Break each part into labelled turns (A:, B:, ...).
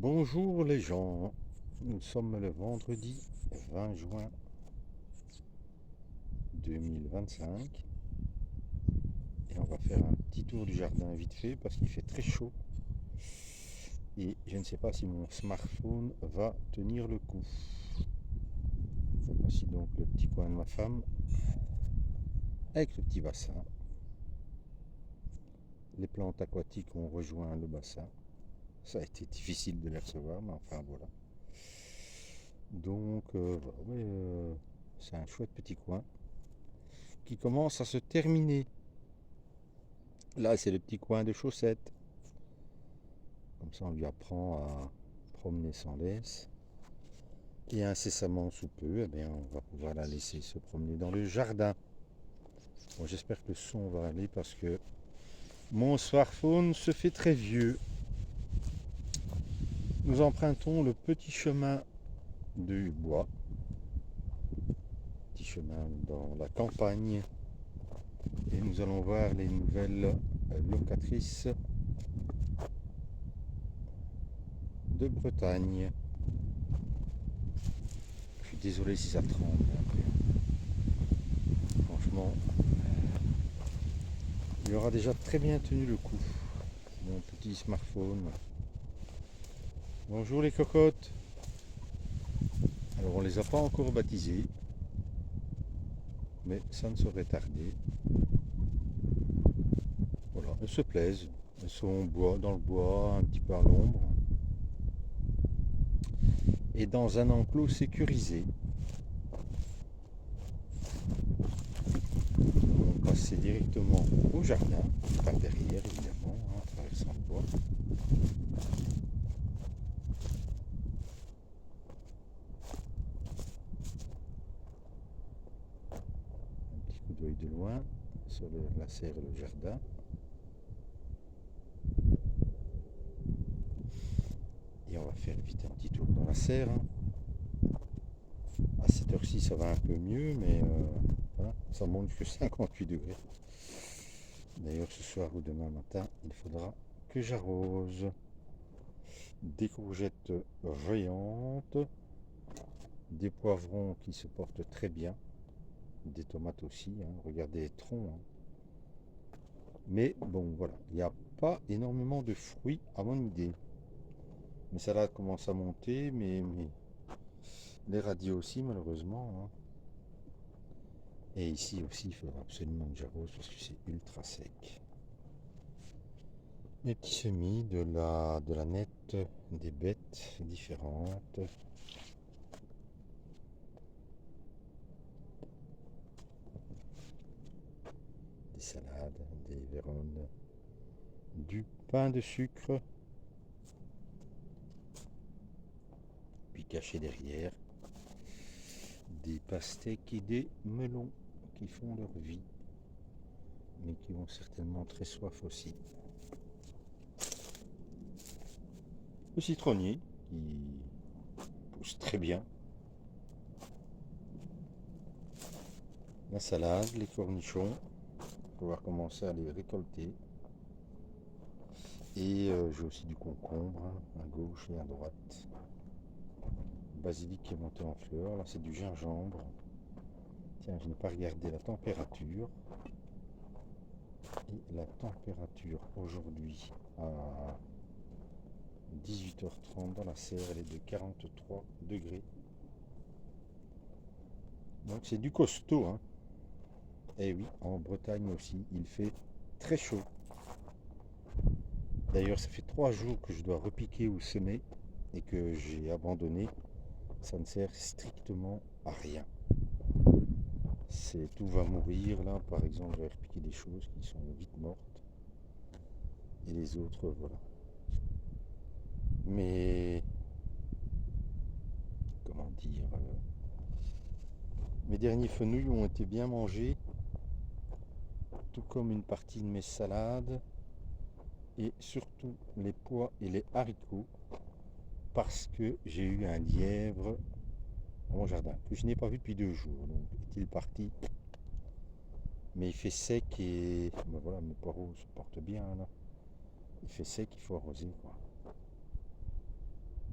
A: Bonjour les gens, nous sommes le vendredi 20 juin 2025 et on va faire un petit tour du jardin vite fait parce qu'il fait très chaud et je ne sais pas si mon smartphone va tenir le coup. Voici donc le petit coin de ma femme avec le petit bassin. Les plantes aquatiques ont rejoint le bassin. Ça a été difficile de les recevoir, mais enfin voilà. Donc voilà, ouais, c'est un chouette petit coin qui commence à se terminer. Là, c'est le petit coin de chaussettes. Comme ça, on lui apprend à promener sans laisse. Et incessamment sous peu, eh bien, on va pouvoir la laisser se promener dans le jardin. Bon, j'espère que le son va aller parce que mon smartphone se fait très vieux. Nous empruntons le petit chemin du bois. Petit chemin dans la campagne. Et nous allons voir les nouvelles locatrices de Bretagne. Je suis désolé si ça tremble un peu. Franchement, il aura déjà très bien tenu le coup, mon petit smartphone. Bonjour les cocottes. Alors on les a pas encore baptisées, mais ça ne saurait tarder. Voilà, elles se plaisent. Elles sont dans le bois, un petit peu à l'ombre. Et dans un enclos sécurisé. On va passer directement au jardin, par derrière évidemment, en traversant le bois. Un petit coup d'œil de loin sur la serre et le jardin. Et on va faire vite un petit tour dans la serre. À cette heure-ci, ça va un peu mieux, mais voilà, ça monte jusqu'à 58 degrés. D'ailleurs, ce soir ou demain matin, il faudra que j'arrose. Des courgettes géantes, des poivrons qui se portent très bien, des tomates aussi, hein. Regardez les troncs. Hein. Mais bon, voilà, il n'y a pas énormément de fruits à mon idée. Mes salades commencent à monter, mais les radis aussi, malheureusement. Hein. Et ici aussi, il faudra absolument que j'arrose parce que c'est ultra sec. Des petits semis, de la nette, des bêtes différentes. Des salades, des véronnes, du pain de sucre, puis caché derrière, des pastèques et des melons qui font leur vie, mais qui ont certainement très soif aussi. Le citronnier qui pousse très bien. La salade, les cornichons, on va pouvoir commencer à les récolter. Et j'ai aussi du concombre à gauche et à droite. Basilic qui est monté en fleurs. Là, c'est du gingembre. Tiens, je n'ai pas regardé la température. Et la température aujourd'hui à 18h30 dans la serre, elle est de 43 degrés. Donc c'est du costaud. Hein. Et oui, en Bretagne aussi, il fait très chaud. D'ailleurs, ça fait 3 jours que je dois repiquer ou semer et que j'ai abandonné. Ça ne sert strictement à rien. Tout va mourir là. Par exemple, je vais repiquer des choses qui sont vite mortes. Et les autres, voilà. Mais, comment dire, mes derniers fenouils ont été bien mangés, tout comme une partie de mes salades, et surtout les pois et les haricots, parce que j'ai eu un lièvre dans mon jardin, que je n'ai pas vu depuis 2 jours. Donc, est-il parti? Mais il fait sec et ben voilà, mes poireaux se portent bien là. Il fait sec, il faut arroser quoi.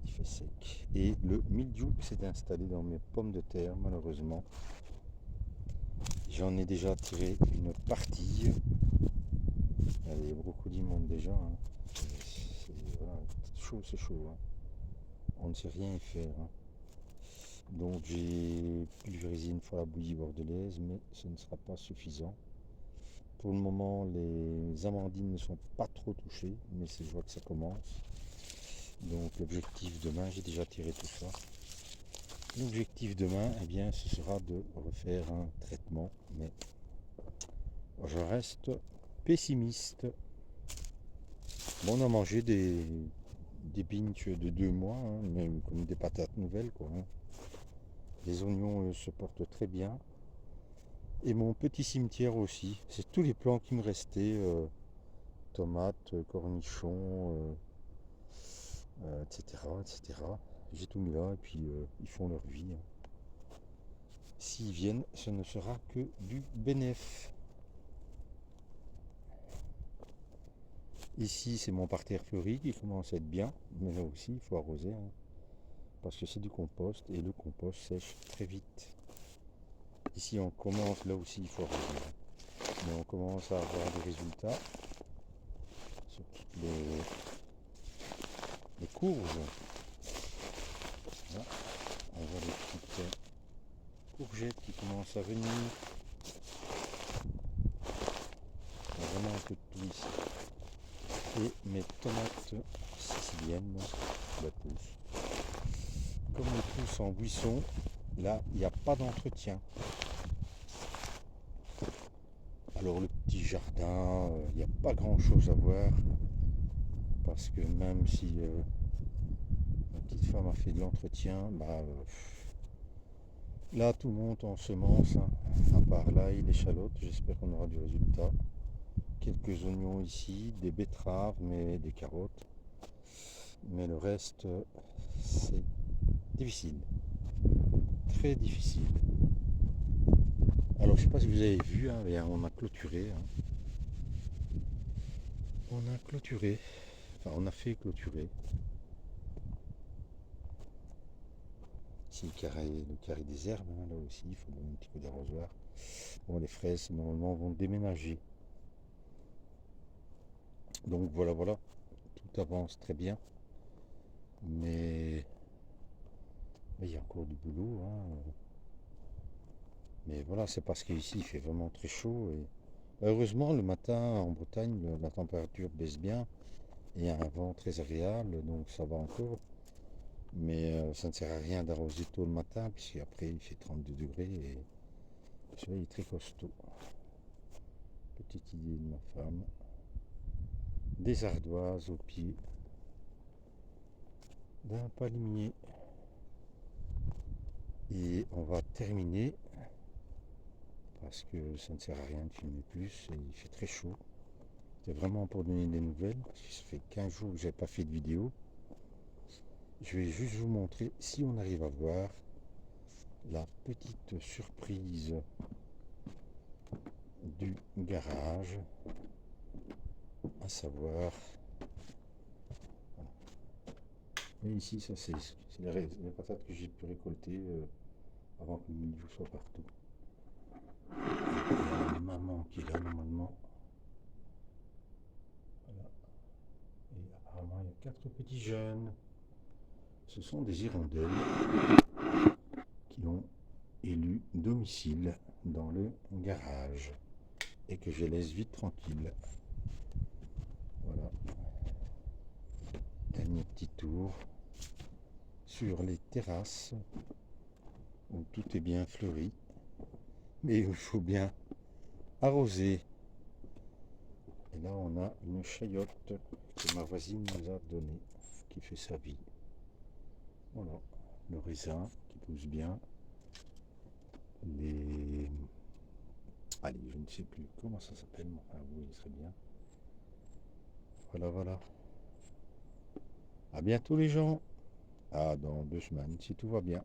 A: il fait sec. Et le mildiou s'est installé dans mes pommes de terre, malheureusement. J'en ai déjà tiré une partie. Les brocolis montent déjà. Hein. Voilà, c'est chaud. Hein. On ne sait rien y faire. Hein. Donc j'ai pulvérisé une fois la bouillie bordelaise, mais ce ne sera pas suffisant. Pour le moment, les amandines ne sont pas trop touchées, mais je vois que ça commence. Donc l'objectif demain, j'ai déjà tiré tout ça. L'objectif demain, eh bien, ce sera de refaire un traitement, mais je reste pessimiste. Bon, on a mangé des pinches de 2 mois, hein, même comme des patates nouvelles, quoi. Hein. Les oignons se portent très bien. Et mon petit cimetière aussi. C'est tous les plants qui me restaient. Tomates, cornichons, etc., etc. J'ai tout mis là et puis ils font leur vie. Hein. S'ils viennent, ce ne sera que du bénéf. Ici, c'est mon parterre fleuri qui commence à être bien, mais là aussi, il faut arroser. Hein, parce que c'est du compost et le compost sèche très vite. Ici, on commence, là aussi, il faut arroser. Mais on commence à avoir des résultats sur toutes les courges. Là, on voit les petites courgettes qui commencent à venir. Il y a vraiment un peu de tout ici. Et mes tomates siciliennes poussent. Comme elles poussent en buisson, là, il n'y a pas d'entretien. Alors le petit jardin, il n'y a pas grand chose à voir. Parce que même si ma petite femme a fait de l'entretien, là tout monte en semences. Hein. À part l'ail, l'échalote, j'espère qu'on aura du résultat. Quelques oignons ici, des betteraves, mais des carottes. Mais le reste, c'est difficile. Très difficile. Alors je ne sais pas si vous avez vu, hein, on a clôturé. Hein. On a clôturé. Enfin, on a fait clôturer. Ici le carré des herbes, hein, là aussi, il faut donner un petit peu d'arrosoir. Bon, les fraises, normalement, vont déménager. Donc voilà, tout avance très bien. Mais il y a encore du boulot. Hein. Mais voilà, c'est parce qu'ici, il fait vraiment très chaud. Et heureusement, le matin, en Bretagne, la température baisse bien. Il y a un vent très agréable, donc ça va encore. Mais ça ne sert à rien d'arroser tôt le matin, puisqu'après, il fait 32 degrés. Et le soleil est très costaud. Petite idée de ma femme. Des ardoises au pied d'un palmier. Et on va terminer parce que ça ne sert à rien de filmer plus et il fait très chaud. C'était vraiment pour donner des nouvelles parce que ça fait 15 jours que j'ai pas fait de vidéo. Je vais juste vous montrer si on arrive à voir la petite surprise du garage, à savoir, et ici ça c'est les patates que j'ai pu récolter avant que le milieu soit partout. Il y a la maman qui est là normalement. Voilà. Et apparemment il y a 4 petits jeunes. Ce sont des hirondelles qui ont élu domicile dans le garage et que je laisse vite tranquille. Voilà. Dernier petit tour sur les terrasses où tout est bien fleuri, mais il faut bien arroser. Et là on a une chayotte que ma voisine nous a donnée, qui fait sa vie. Voilà, le raisin qui pousse bien. Allez, je ne sais plus comment ça s'appelle, mais enfin, oui, il serait bien. Voilà. À bientôt les gens. À dans 2 semaines, si tout va bien.